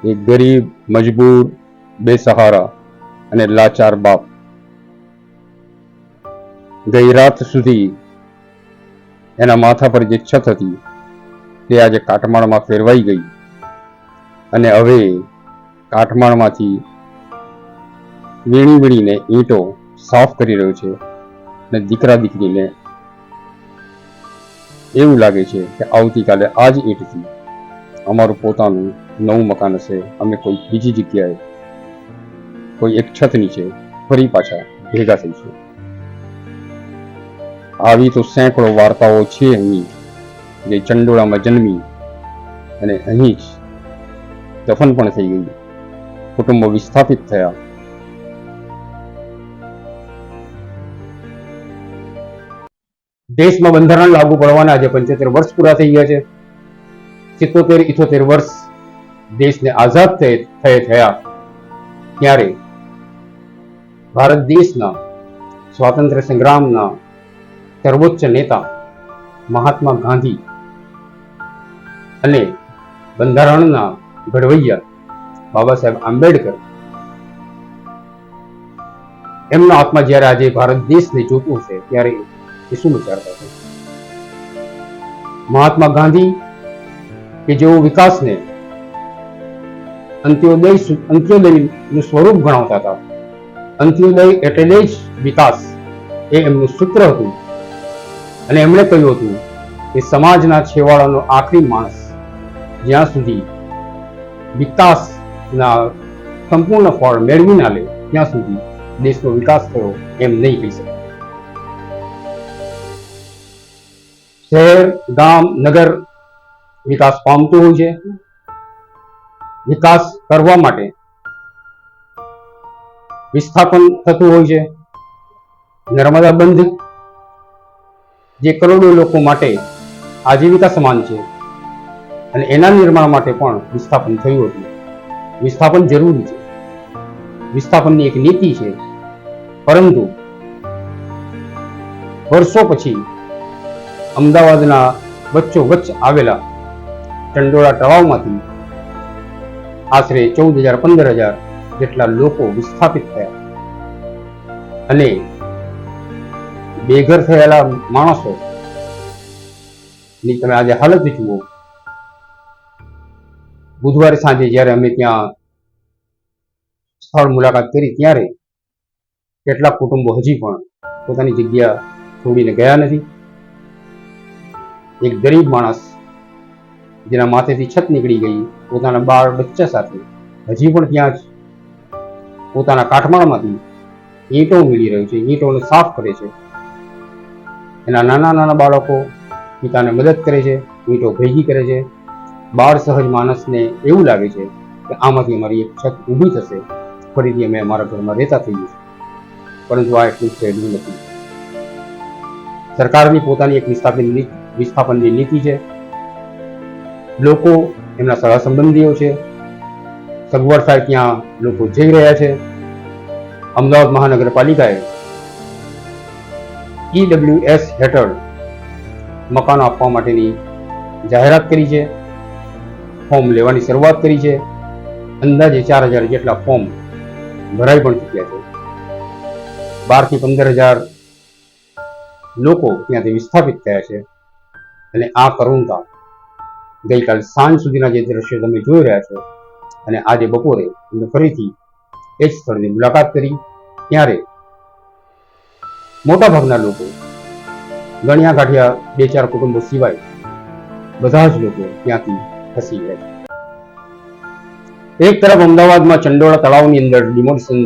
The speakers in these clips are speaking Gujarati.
એક ગરીબ, મજબૂર, બેસહારા અને લાચાર બાપ ગઈ રાત સુધી એના માથા પર જે છત હતી તે આજે કાટમાળમાં ફેરવાઈ ગઈ અને હવે કાટમાળમાંથી વીણી વીણીને ઈંટો સાફ કરી રહ્યો છે અને દીકરા દીકરીને એવું લાગે છે કે આવતીકાલે આ જ ઈંટથી અમારું પોતાનું નવું મકાન હશે, અમે કોઈ બીજી જગ્યાએ કોઈ એક છત નીચે ફરી પાછા ભેગા થઈશું. આવી તો સેંકડો વાર્તાઓ છે અહીં જે ચંડોળામાં જન્મી અને અહીં જ દફન પણ થઈ ગઈ. કુટુંબો વિસ્થાપિત થયા. દેશમાં બંધારણ લાગુ પડવાના આજે 75 વર્ષ પૂરા થઈ ગયા છે. 77-78 વર્ષ દેશને આઝાદ થયા ત્યારે ભારત દેશના સ્વાતંત્ર્ય સંગ્રામના સર્વોચ્ચ નેતા મહાત્મા ગાંધી અને બંધારણના ઘડવૈયા બાબા સાહેબ આંબેડકર એમનો આત્મા જ્યારે આજે ભારત દેશને જોતું છે ત્યારે એ શું વિચારતા છે? મહાત્મા ગાંધી કે જેઓ વિકાસને અંત્યોદયનું સ્વરૂપ ગણાવતા હતા. અંત્યોદય એટલે જ વિકાસ, એ એમનું સૂત્ર હતું. અને એમણે કહ્યું હતું કે સમાજના છેવાડાનો આખરી માણસ જ્યાં સુધી વિકાસના સંપૂર્ણ ફળ મેળવી ના લે ત્યાં સુધી દેશનો વિકાસ થયો એમ નહીં કહી શકાય. શહેર, ગામ, નગર વિકાસ પામતું હોય છે. વિકાસ કરવા માટે વિસ્થાપન થતું હોય છે. નર્મદા બંધ જે કરોડો લોકો માટે આજીવિકા સમાન છે અને એના નિર્માણ માટે પણ વિસ્થાપન થયું હતું. વિસ્થાપન જરૂરી છે, વિસ્થાપનની એક નીતિ છે. પરંતુ વર્ષો પછી અમદાવાદના વચ્ચોવચ્ચ આવેલા ચંડોળા તળાવમાંથી આશરે 14,000-15,000 જેટલા લોકો વિસ્થાપિત થયા અને બેઘર થયેલા માણસો ની તમે આજે હાલત જુઓ. બુધવારે સાંજે જ્યારે અમે ત્યાં સ્થળ મુલાકાત કરી ત્યારે કેટલાક કુટુંબો હજી પણ પોતાની જગ્યા છોડીને ગયા નથી. એક ગરીબ માણસ જેના માથેથી છત નીકળી ગઈ, પોતાના બાળ બચ્ચા સાથે હજી પણ ત્યાં જ પોતાના કાટમાળમાંથી ઈંટો મીળી રહ્યો છે, ઈંટોને સાફ કરે છે. એના નાના નાના બાળકો પિતાને મદદ કરે છે, ઈંટો ભેગી કરે છે. બાળ સહજ માણસને એવું લાગે છે કે આમાંથી અમારી એક છત ઊભી થશે, ફરીથી અમે અમારા ઘરમાં રહેતા થઈ જઈશું. પરંતુ આ એટલું સહેલું નથી. સરકારની પોતાની એક વિસ્થાપનની નીતિ છે. લોકો એમના સગા સંબંધીઓ છે, સગવડ થાય ત્યાં લોકો જઈ રહ્યા છે. અમદાવાદ મહાનગરપાલિકાએ EWS હેઠળ મકાનો આપવા માટેની જાહેરાત કરી છે. ફોર્મ લેવાની શરૂઆત કરી છે. અંદાજે 4,000 જેટલા ફોર્મ ભરાઈ પણ ચૂક્યા છે. 12,000 થી 15,000 લોકો ત્યાંથી વિસ્થાપિત થયા છે. અને આ કરુણતા ગઈકાલ સાંજ સુધીના જે દ્રશ્યો તમે જોઈ રહ્યા છો અને આજે બપોરે અમે ફરીથી એ જ સ્થળની મુલાકાત કરી ત્યારે મોટા ભાગના લોકો, ગણ્યા ગાંઠ્યા 2-4 કુટુંબો સિવાય બધા જ લોકો ત્યાંથી ખસી ગયા. એક તરફ અમદાવાદમાં ચંડોળા તળાવની અંદર ડિમોલિશન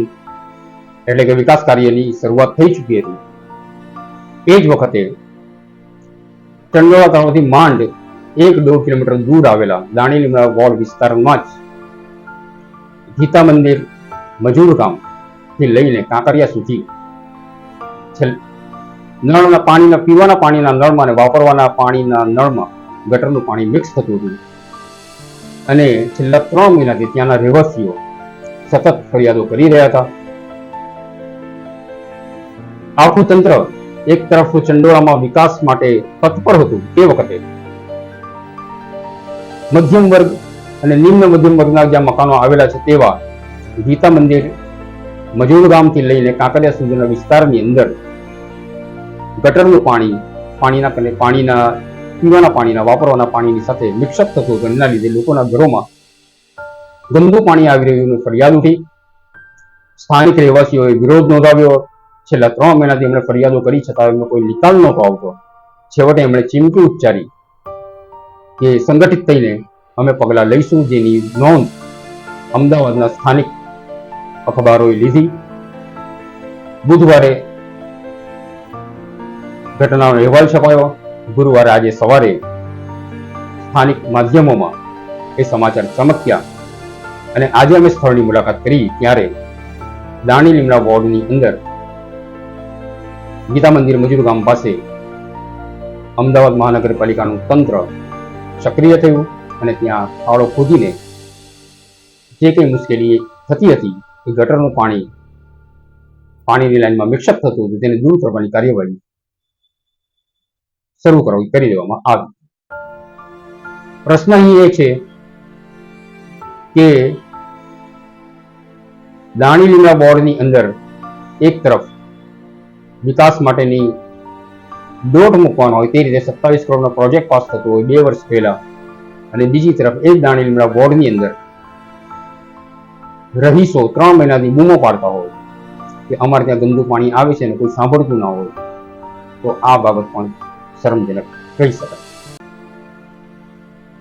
એટલે કે વિકાસ કાર્યની શરૂઆત થઈ ચૂકી હતી. એ જ વખતે ચંડોળા તળાવથી માંડ 1-2 કિલોમીટર દૂર આવેલા દાણીલીમડા વોર્ડ વિસ્તારમાં જ ગીતા મંદિર, મજૂર ગામ થી લઈને કાંકરિયા સુધી નળના પાણીના, પીવાના પાણીના નળમાં અને વાપરવાના પાણીના નળમાં ગટરનું પાણી મિક્સ થતું હતું. અને છેલ્લા 3 મહિનાથી ત્યાંના રહેવાસીઓ સતત ફરિયાદો કરી રહ્યા હતા. આખું તંત્ર એક તરફ ચંડોળામાં વિકાસ માટે તત્પર હતું તે વખતે મધ્યમ વર્ગ અને નિમ્ન મધ્યમ વર્ગના જ્યાં મકાનો આવેલા છે તેવા ગીતા મંદિર મજૂર ગામથી લઈને કાંકરિયા સુધીના વિસ્તારની અંદર ગટરનું પાણીના પીવાના પાણીના વાપરવાના પાણીની સાથે મિક્સઅપ થતું હતું. એના લીધે લોકોના ઘરોમાં ગંદુ પાણી આવી રહ્યું ફરિયાદ ઉઠી. સ્થાનિક રહેવાસીઓએ વિરોધ નોંધાવ્યો. છેલ્લા 3 મહિનાથી એમણે ફરિયાદો કરી છતાં એમનો કોઈ નિકાલ નહોતો આવતો. છેવટે એમણે ચીમકી ઉચ્ચારી કે સંગઠિત થઈને અમે પગલાં લઈશું, જેની નોંધ અમદાવાદના સ્થાનિક અખબારોએ લીધી. બુધવારે ઘટનાનો અહેવાલ છપાયો. ગુરુવારે આજે સવારે સ્થાનિક માધ્યમોમાં એ સમાચાર ચમક્યા અને આજે અમે સ્થળની મુલાકાત કરી ત્યારે દાણી લીમડા વોર્ડની અંદર ગીતા મંદિર મજૂર ગામ પાસે અમદાવાદ મહાનગરપાલિકાનું તંત્ર સક્રિય થયું અને ત્યાં ખાડો ખોદીને જે કંઈ મુશ્કેલી થતી હતી એ ગટરનું પાણીની લાઈનમાં મિક્સઅપ થતું હતું તેને દૂર કરવાની કાર્યવાહી શરૂ કરી દેવામાં આવી. પ્રશ્ન અહીં એ છે કે દાણી લીમડા બોર્ડની અંદર એક તરફ વિકાસ માટેની દોટ મૂકવાનો હોય તે રીતે 27 કરોડનો પ્રોજેક્ટ પાસ થતો હોય 2 વર્ષ પહેલા, અને બીજી તરફ એ જ દાણી લીમડા બોર્ડની અંદર રહીશો 3 મહિનાથી બૂમો પાડતા હોય કે અમારે ત્યાં ગંદુ પાણી આવે છે અને કોઈ સાંભળતું ના હોય, તો આ બાબત પણ શરમજનક કહી શકાય.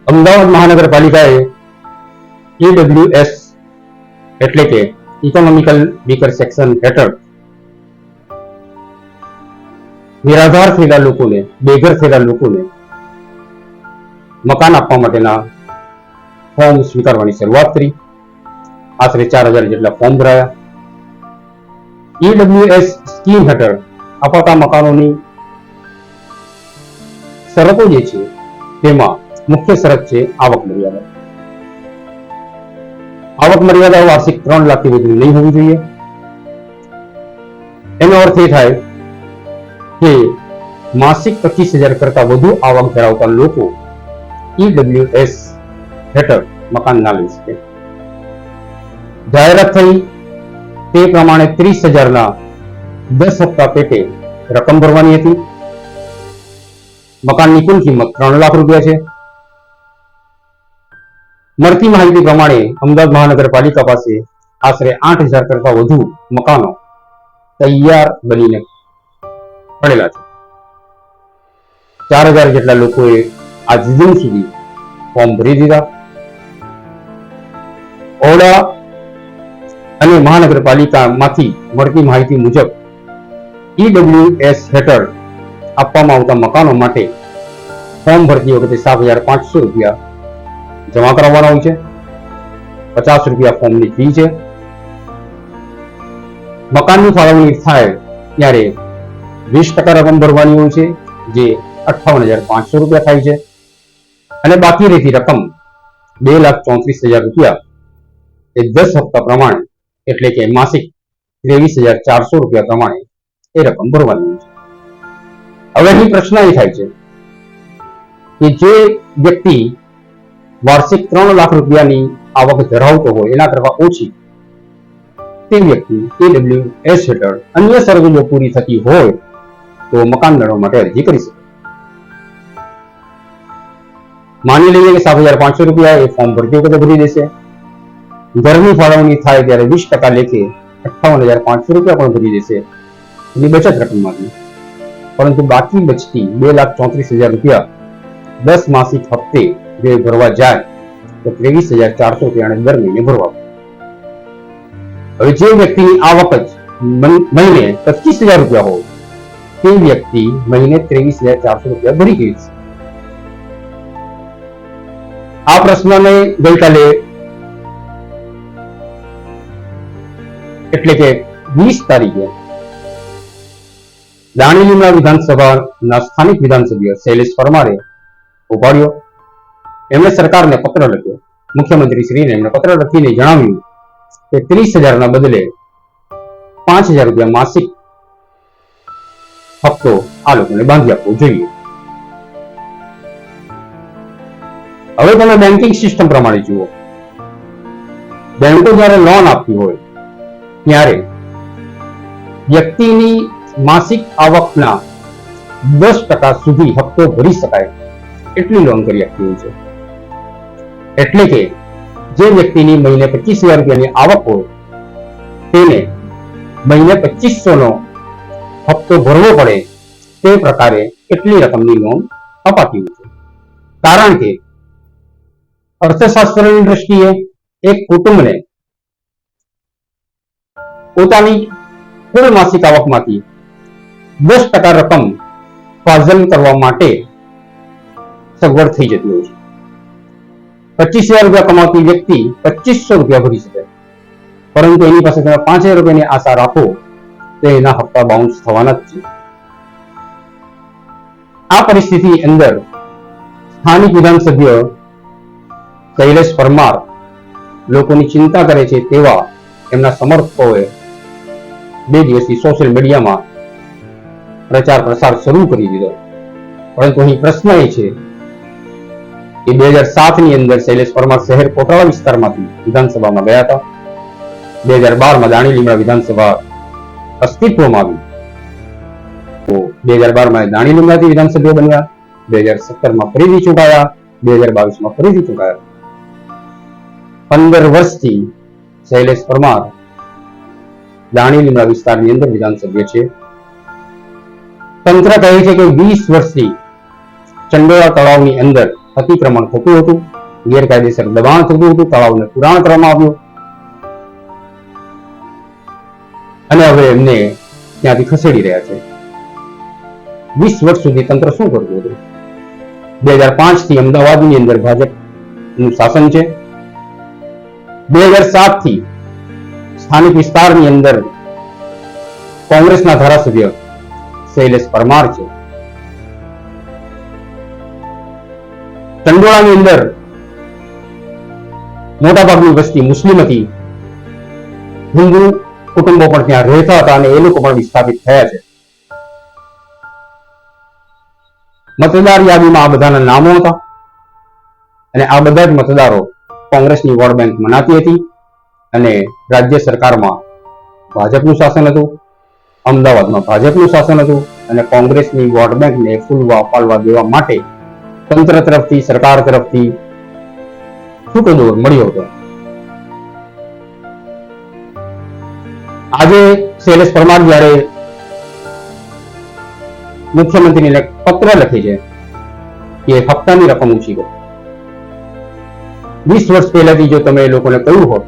અમદાવાદ મહાનગરપાલિકાએ EWS એટલે કે ઇકોનોમિકલ વીકર સેક્શન હેઠળ નિરાધાર થયેલા લોકોને, બેઘર થયેલા લોકોને મકાન આપવા માટેના ફોર્મ સ્વીકારવાની શરૂઆત કરી. આશરે 4000 જેટલા ફોર્મ ભરાયા. EWS સ્કીમ હેઠળ અપાતા મકાનોની શરતો જે છે તેમાં મુખ્ય શરત છે આવક મર્યાદા. આવક મર્યાદા વાર્ષિક 3 લાખથી વધુ નહીં હોવી જોઈએ. એનો અર્થ એ થાય કે માસિક 25,000 કરતા વધુ આવક ધરાવતા લોકો EWS હેઠળ મકાન ના લઈ શકે. જાહેરાત થઈ તે પ્રમાણે 30,000ના 10 હપ્તા પેટે રકમ ભરવાની હતી. મકાનની કુલ કિંમત 3 લાખ રૂપિયા છે. મળતી માહિતી પ્રમાણે અમદાવાદ મહાનગરપાલિકા પાસે આશરે 8,000 કરતા વધુ મકાનો તૈયાર બનીને પડેલા છે. 4,000 જેટલા લોકોએ આજ દિન સુધી ફોર્મ ભરી દીધા. ઓરડા અને મહાનગરપાલિકામાંથી મળતી માહિતી મુજબ EWS હેઠળ આપવામાં આવતા મકાનો માટે ફોર્મ ભરતી વખતે 7,500 રૂપિયા જમા કરાવવાના હોય છે. 50 રૂપિયા ફોર્મની ફી છે. મકાનની ફાળવણી થાય ત્યારે 20% રકમ ભરવાની હોય છે, જે 58,500 રૂપિયા થાય છે, અને બાકી રહેતી રકમ 2,34,000 રૂપિયા એ 10 હપ્તા પ્રમાણે એટલે કે માસિક 23,400 રૂપિયા પ્રમાણે એ રકમ ભરવાની હોય છે. હવે અહીં પ્રશ્ન એ થાય છે કે જે વ્યક્તિ વાર્ષિક 3 લાખ રૂપિયાની આવક ધરાવતો હોય એના કરતા ઓછી, તે વ્યક્તિ EWS હેઠળ અન્ય શરતો પૂરી થતી હોય તો મકાન મેળવવા માટે અરજી કરી શકે. માની લઈએ કે 7,500 રૂપિયા એ ફોર્મ ભરતી વખતે ભરી દેશે. ઘરની ફાળવણી થાય ત્યારે 20% લેખે 58,500 રૂપિયા પણ ભરી દેશે એની બચત રકમમાંથી. પરંતુ બાકી બચતી 2,34,000 રૂપિયા 10 માસિક હપ્તે જો ભરવા જાય તો 23,400 રૂપિયા દર મહિને ભરવા. હવે જે વ્યક્તિની આવક જ મહિને 25,000 રૂપિયા હોય તે વ્યક્તિ મહિને 23,400 રૂપિયા ભરી ગઈ છે. આ પ્રશ્નને ગઈકાલે એટલે કે 20 તારીખે દાણી લીમડા વિધાનસભાના સ્થાનિક વિધાનસભ્ય શૈલેષ પરમારે ઉપાડ્યો. એમણે સરકારને પત્ર લખ્યો. મુખ્યમંત્રી શ્રીને એમણે પત્ર લખીને જણાવ્યું કે 30,000ના બદલે 5,000 રૂપિયા માસિક હપ્તો આ લોકોને બાંધી આપવો જોઈએ. હવે તમે બેન્કિંગ સિસ્ટમ પ્રમાણે જુઓ, બેંકો જ્યારે લોન આપતી હોય ત્યારે વ્યક્તિની માસિક આવકના 10% સુધી હપ્તો ભરી શકાય એટલી લોન કરી આપતી હોય છે. એટલે કે જે વ્યક્તિની મહિને 25,000 રૂપિયાની આવક હોય તેને મહિને 2500 નો હપ્તો ભરવો પડે તે પ્રકારે એટલી રકમની લોન અપાતી હોય છે. કારણ કે અર્થશાસ્ત્રની દ્રષ્ટિએ એક કુટુંબને પોતાની કુલ માસિક આવકમાંથી 10% રકમ ઉપાર્જન કરવા માટે સગવડ થઈ જતી હોય છે. 25,000 રૂપિયા કમાતી વ્યક્તિ 2500 રૂપિયા ભરી શકે, પરંતુ એની પાસે તમે 5,000 રૂપિયાની આશા રાખો તો એના હપ્તા બાઉન્સ થવાના જ છે. આ પરિસ્થિતિ અંદર સ્થાનિક વિધાનસભ્ય શૈલેષ પરમાર લોકોની ચિંતા કરે છે તેવા એમના સમર્થકોએ 2 દિવસથી સોશિયલ મીડિયામાં પ્રચાર પ્રસાર શરૂ કરી દીધો. પરંતુ અહીં પ્રશ્ન એ છે કે 2007 ની અંદર શૈલેષ પરમાર શહેર કોટડા વિસ્તારમાંથી વિધાનસભામાં ગયા હતા. 2012 માં દાણી લીમડા વિધાનસભા અસ્તિત્વમાં આવી તો 2012 માં દાણી લીમડાથી વિધાનસભ્ય બન્યા, 2017 માં ફરીથી ચૂંટાયા, 2022 માં ફરીથી ચૂંટાયા. 15 વર્ષથી શૈલેષ પરમાર દાણી લીમડા વિસ્તારની અંદર વિધાનસભ્ય છે. તંત્ર કહે છે કે 20 વર્ષથી ચંડોળા તળાવની અંદર અતિક્રમણ થતું હતું, ગેરકાયદેસર દબાણ થતું હતું, તળાવને પુરાણ કરવામાં આવ્યું અને હવે એમને ત્યાંથી ખસેડી રહ્યા છે. 20 વર્ષ સુધી તંત્ર શું કરતું હતું? 2005 થી અમદાવાદની અંદર ભાજપનું શાસન છે. 2007 થી સ્થાનિક વિસ્તારની અંદર કોંગ્રેસના ધારાસભ્ય શૈલેષ પરમાર છે. ચંડોળાની અંદર મોટાભાગની વસ્તી મુસ્લિમ હતી, હિન્દુ કુટુંબો પણ ત્યાં રહેતા હતા અને એ લોકો પણ વિસ્થાપિત થયા છે. મતદાર યાદીમાં આ બધાના નામો હતા અને આ બધા જ મતદારો કોંગ્રેસની વોટ બેંક મનાતી હતી અને રાજ્ય સરકારમાં ભાજપનું શાસન હતું, અમદાવાદમાં ભાજપનું શાસન હતું અને કોંગ્રેસની વોટ બેંકને ફૂલવા પાડવા દેવા માટે તંત્ર તરફથી, સરકાર તરફથી છૂટો દોર મળ્યો હતો. આજે શૈલેષ પરમાર જ્યારે મુખ્યમંત્રીને પત્ર લખે છે કે હપ્તાની રકમ ઊંચી કરો. 20 વર્ષ પહેલાથી જો તમે લોકોને કહ્યું હોત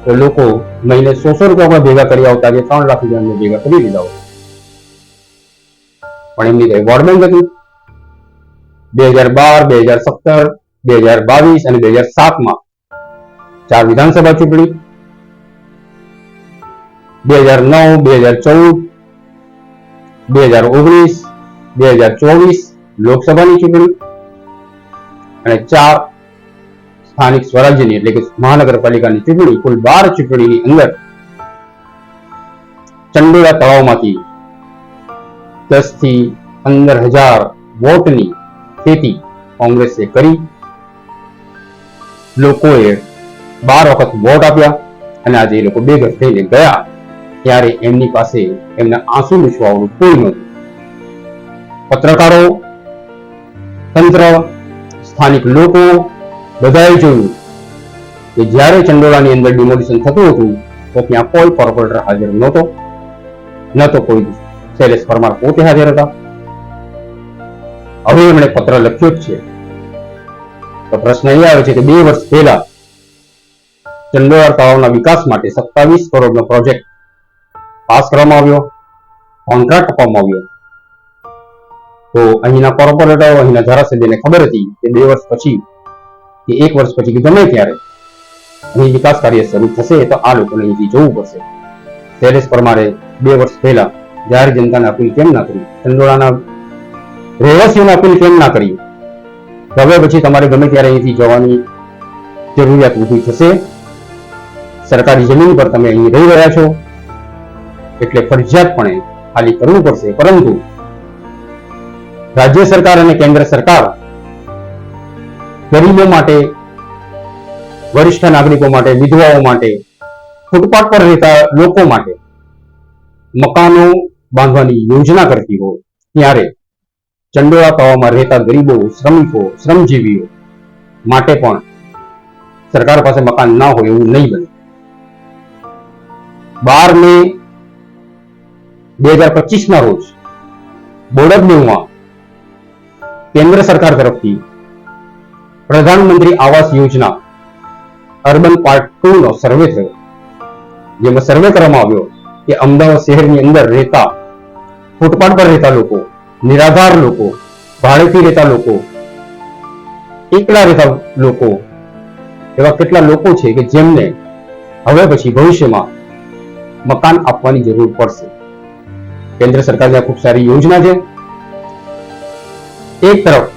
તો લોકો મહિને 100 રૂપિયા ભેગા કરી આવતા, જે 3 લાખ રૂપિયા ભેગા કરી દીધા હોત. પણ એમની કઈ વોટ બેંક હતી. 2012, 2017, 2022 અને 2007 4 વિધાનસભા ચૂંટણી, 2009, 2014, 2019, 2024 લોકસભાની ચૂંટણી અને 4 સ્થાનિક સ્વરાજ્યની એટલે કે મહાનગરપાલિકાની ચૂંટણી, કુલ 12 ચૂંટણીની અંદર ચંડોળા તળાવમાંથી 10 થી 15,000 વોટની ખેતી કોંગ્રેસે કરી. લોકોએ 12 વખત વોટ આપ્યા અને આજે એ લોકો બેઘર થઈને ગયા ત્યારે એમની પાસે એમના આંસુ લૂછવાવાળું કોઈ નહોતું. પત્રકારો, તંત્ર, સ્થાનિક લોકો બધાએ જોયું કે જ્યારે ચંડોળાની અંદર ડિમોલિશન થતું હતું તો ત્યાં કોઈ કોર્પોરેટર હાજર નહોતો, ન તો કોઈ શૈલેષ પરમાર પોતે હાજર હતા. હવે એમણે પત્ર લખ્યો જ છે. તો પ્રશ્ન એ આવે છે કે 2 વર્ષ પહેલા ચંડોળા તળાવના વિકાસ માટે 27 કરોડનો પ્રોજેક્ટ પાસ કરવામાં આવ્યો, કોન્ટ્રાક્ટ આપવામાં આવ્યો. તો અહીંના કોર્પોરેટરો, અહીંના ધારાસભ્યને ખબર હતી કે 2 વર્ષ પછી કે 1 વર્ષ પછી કે ગમે ત્યારે અહીં વિકાસ કાર્ય શરૂ થશે તો આ લોકોને અહીંથી જવું પડશે. શૈલેષ પરમારે 2 વર્ષ પહેલા જાહેર જનતાને અપીલ કેમ ના કરી? ચંડોળાના રહેવાસીઓને અપીલ કેમ ના કરી? હવે પછી તમારે ગમે ત્યારે અહીંથી જવાની જરૂરિયાત ઊભી થશે. સરકારી જમીન પર તમે અહીં રહી રહ્યા છો એટલે ફરજિયાતપણે ખાલી કરવું પડશે. પરંતુ રાજ્ય સરકાર અને કેન્દ્ર સરકાર ગરીબો માટે, વરિષ્ઠ નાગરિકો માટે, વિધવાઓ માટે, ફૂટપાથ પર રહેતા લોકો માટે મકાનો બાંધવાની યોજના કરતી હોય ત્યારે ચંડોળા તળાવમાં રહેતા ગરીબો, શ્રમિકો, શ્રમજીવીઓ માટે પણ સરકાર પાસે મકાન ના હોય એવું નહીં બને. 12 મે 2025 ના રોજ બોડકદેવમાં કેન્દ્ર સરકાર તરફથી પ્રધાનમંત્રી આવાસ યોજના અર્બન પાર્ટ 2 નો સર્વે થયો, જેમાં સર્વે કરવામાં આવ્યો કે અમદાવાદ શહેરની અંદર રહેતા, ફૂટપાથ પર રહેતા લોકો, નિરાધાર લોકો, ભાડેથી રહેતા લોકો, એકલા રહેતા લોકો, એવા કેટલા લોકો છે કે જેમને હવે પછી ભવિષ્યમાં મકાન આપવાની જરૂર પડશે. કેન્દ્ર સરકારની આ ખૂબ સારી યોજના છે. એક તરફ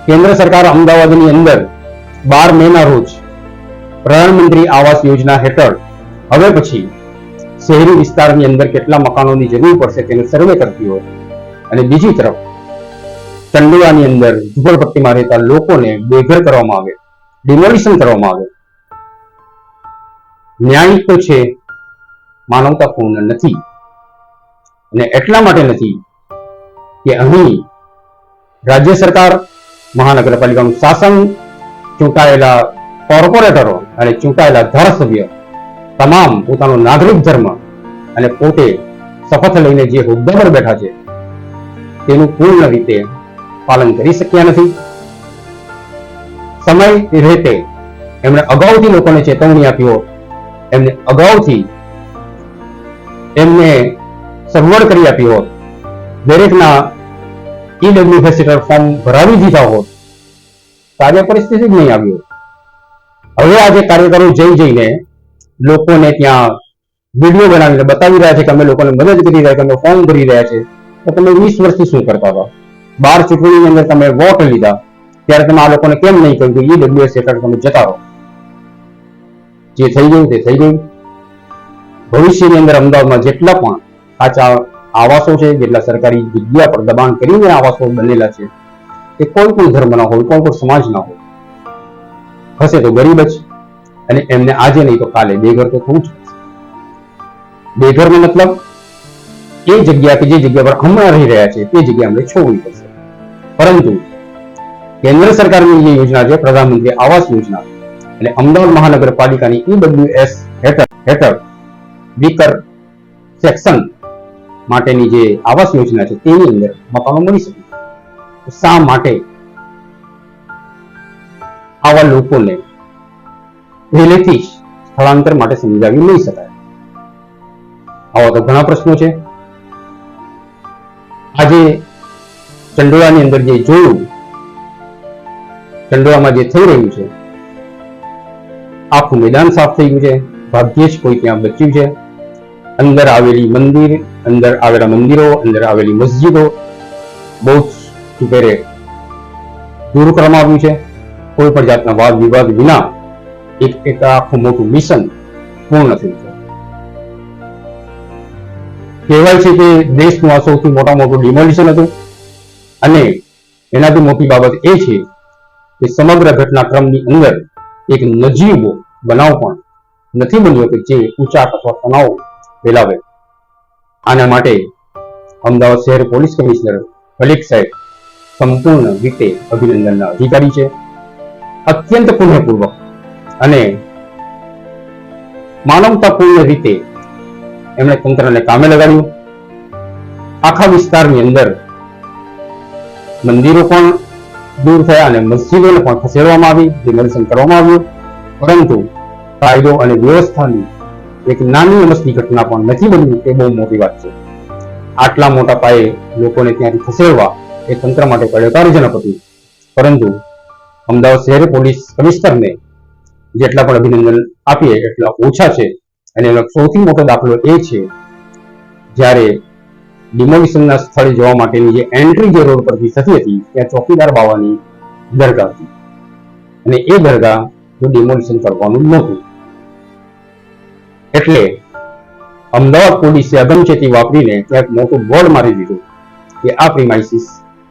કેન્દ્ર સરકાર અમદાવાદની અંદર 12 મે ના રોજ પ્રધાનમંત્રી આવાસ યોજના હેઠળ હવે પછી શહેરી વિસ્તારની અંદર કેટલા મકાનોની જરૂર પડશે તેનો સર્વે કરતી હોય, અને બીજી તરફ ચંડોળાની અંદર ઝૂંપડપટ્ટીમાં રહેતા લોકોને બેઘર કરવામાં આવે, ડિમોલિશન કરવામાં આવે. ન્યાય તો છે, માનવતાપૂર્ણ નથી. અને એટલા માટે નથી કે અહીં રાજ્ય સરકાર, મહાનગરપાલિકાનું શાસન, ચૂંટાયેલા કોર્પોરેટરો અને ચૂંટાયેલા ધારાસભ્ય તમામ પોતાનો નાગરિક ધર્મ અને પોતે શપથ લઈને જે હોદ્દા પર બેઠા છે તેનું પૂર્ણ રીતે પાલન કરી શક્યા નથી. સમય રહેતે એમણે અગાઉથી લોકોને ચેતવણી આપ્યો, એમને અગાઉથી એમને સગવડ કરી આપી હોત, દરેકના ઈડબ્લ્યુએસ હેઠળ ફોર્મ ભરાવી દીધા હોત, કાર્ય પરિસ્થિતિ જ નહીં આવ્યો. હવે આજે કાર્યકરો જઈને લોકોને ત્યાં વિડીયો બનાવીને બતાવી રહ્યા છે કે અમે લોકોને મદદ કરી રહ્યા છે, અમે ફોર્મ ભરી રહ્યા છે. તો તમે 20 વર્ષથી શું કરતા હતા? 12 ચૂંટણીની અંદર તમે વોટ લીધા ત્યારે તમે આ લોકોને કેમ નહીં કહ્યું કે ઈડબ્લ્યુએસ હેઠળ તમે જતા રહો? જે થઈ ગયું તે થઈ ગયું. ભવિષ્યની અંદર અમદાવાદમાં જેટલા પણ કાચા આવાસો છે, જેટલા સરકારી જગ્યા પર દબાણ કરીને આવાસો બનેલા છે, તે કોઈ પણ ધર્મના હોય, કોઈ પણ સમાજના હોય, હશે તો ગરીબ જ, અને એમને આજે નહીં તો કાલે બેઘર તો થવું જ. બેઘરનો મતલબ એ જગ્યા કે જે જગ્યા પર હમણાં રહી રહ્યા છે તે જગ્યા અમને છોડવી પડશે. પરંતુ કેન્દ્ર સરકારની જે યોજના છે પ્રધાનમંત્રી આવાસ યોજના, અને અમદાવાદ મહાનગરપાલિકાની ઈડબ્લ્યુએસ હેઠળ વીકર સેક્શન માટેની જે આવાસ યોજના છે તેની અંદર મકાનો મળી શકે. શા માટે આવા લોકોને પહેલેથી જ સ્થળાંતર માટે સમજાવી નહીં શકાય? આવા તો ઘણા પ્રશ્નો છે. આજે ચંડોળાની અંદર જે જોયું, ચંડોળામાં જે થઈ રહ્યું છે, આખું મેદાન સાફ થઈ ગયું છે. ભાગ્યે જ કોઈ ત્યાં બચ્યું છે. અંદર આવેલા મંદિરો, અંદર આવેલી મસ્જિદો બહુ જ સુપેરે દૂર કરવામાં આવ્યું છે. કોઈ પણ જાતના વાદ વિવાદ વિના એક આખું મોટું મિશન પૂર્ણ થયું છે. કહેવાય છે કે દેશનું આ સૌથી મોટું ડિમોલિશન હતું, અને એનાથી મોટી બાબત એ છે કે સમગ્ર ઘટનાક્રમની અંદર એક નજીવો બનાવ પણ નથી બન્યો કે જે ઊંચાટ અથવા તણાવ ફેલાવે. આના માટે અમદાવાદ શહેર પોલીસ કમિશનર મલિક સાહેબ સંપૂર્ણ રીતે અભિનંદનના અધિકારી છે. અત્યંત પુણ્યપૂર્વક અને માનવતાપૂર્ણ રીતે એમણે તંત્રને કામે લગાડ્યું. આખા વિસ્તારની અંદર મંદિરો પણ દૂર થયા અને મસ્જિદોને પણ ખસેડવામાં આવી, ડિમોલિશન કરવામાં આવ્યું. પરંતુ કાયદો અને વ્યવસ્થાની એક નાની અમસ્તી ઘટના પણ નથી બની. તે બહુ મોટી વાત છે. આટલા મોટા પાયે લોકોને ત્યાંથી ખસેડવા એ તંત્ર માટે પડકારજનક હતું. પરંતુ અમદાવાદ શહેર પોલીસ કમિશનરને જેટલા પણ અભિનંદન આપીએ એટલા ઓછા છે. અને એનો સૌથી મોટો દાખલો એ છે જ્યારે ડિમોલિશનના સ્થળે જવા માટેની જે એન્ટ્રી જે રોડ પરથી થતી હતી ત્યાં ચોકીદાર બાવાની દરગાહ હતી, અને એ દરગાહ ડિમોલિશન કરવાનું નહોતું. એટલે અમદાવાદ પોલીસે અગમચેતી વાપરીને ત્યાં મોટું બોર્ડ મારી દીધું કે આ પ્રિમાઇસીસ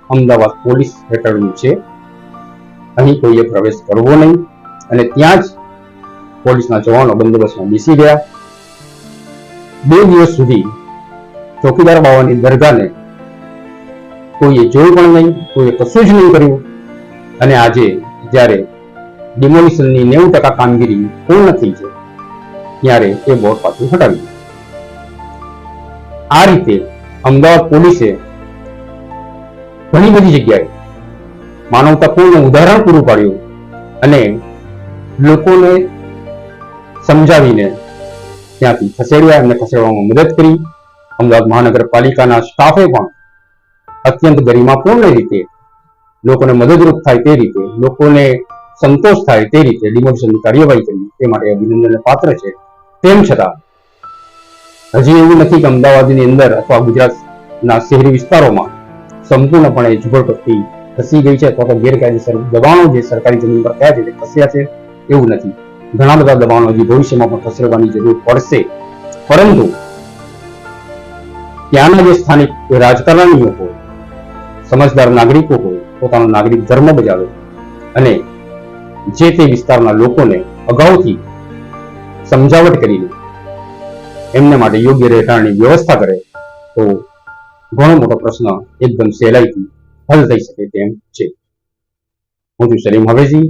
અમદાવાદ પોલીસ હેઠળનું છે, અહીં કોઈએ પ્રવેશ કરવો નહીં અને ત્યાં જ પોલીસના જવાનો બંદોબસ્તમાં બેસી ગયા. 2 દિવસ સુધી ચોકીદાર બાવાની દરગાહને કોઈએ જોયું પણ નહીં, કોઈએ કશું જ નહીં કર્યું. અને આજે જ્યારે ડિમોલિશનની 90% કામગીરી પૂર્ણ થઈ છે ત્યારે એ બોર્ડ પાછું હટાવી દીધું. આ રીતે અમદાવાદ પોલીસે ઘણી બધી જગ્યાએ માનવતાપૂર્ણ ઉદાહરણ પૂરું પાડ્યું અને લોકોને સમજાવીને ત્યાંથી ખસેડ્યા, એમને ખસેડવામાં મદદ કરી. અમદાવાદ મહાનગરપાલિકાના સ્ટાફે પણ અત્યંત ગરિમાપૂર્ણ રીતે લોકોને મદદરૂપ થાય તે રીતે, લોકોને સંતોષ થાય તે રીતે ડિમોલિશનની કાર્યવાહી કરી. તે માટે અભિનંદનને પાત્ર છે. તેમ છતાં હજી એવું નથી કે અમદાવાદની અંદર અથવા ગુજરાતના શહેરી વિસ્તારોમાં સંપૂર્ણપણે ઝુંપડપટ્ટી ખસી ગઈ છે અથવા તો ગેરકાયદેસર દબાણો જે સરકારી જમીન પર થયા છે તે ખસ્યા છે. એવું નથી. ઘણા બધા દબાણો હજી ભવિષ્યમાં પણ ખસેડવાની જરૂર પડશે. પરંતુ ત્યાંના જે સ્થાનિક રાજકારણીઓ હોય, સમજદાર નાગરિકો હોય, પોતાનો નાગરિક ધર્મ બજાવે અને જે તે વિસ્તારના લોકોને અગાઉથી સમજાવટ કરીને એમને માટે યોગ્ય રહેઠાણની વ્યવસ્થા કરે તો ઘણો મોટો પ્રશ્ન એકદમ સહેલાઈથી હલ થઈ શકે તેમ છે. હું છું સલીમ હવેજી,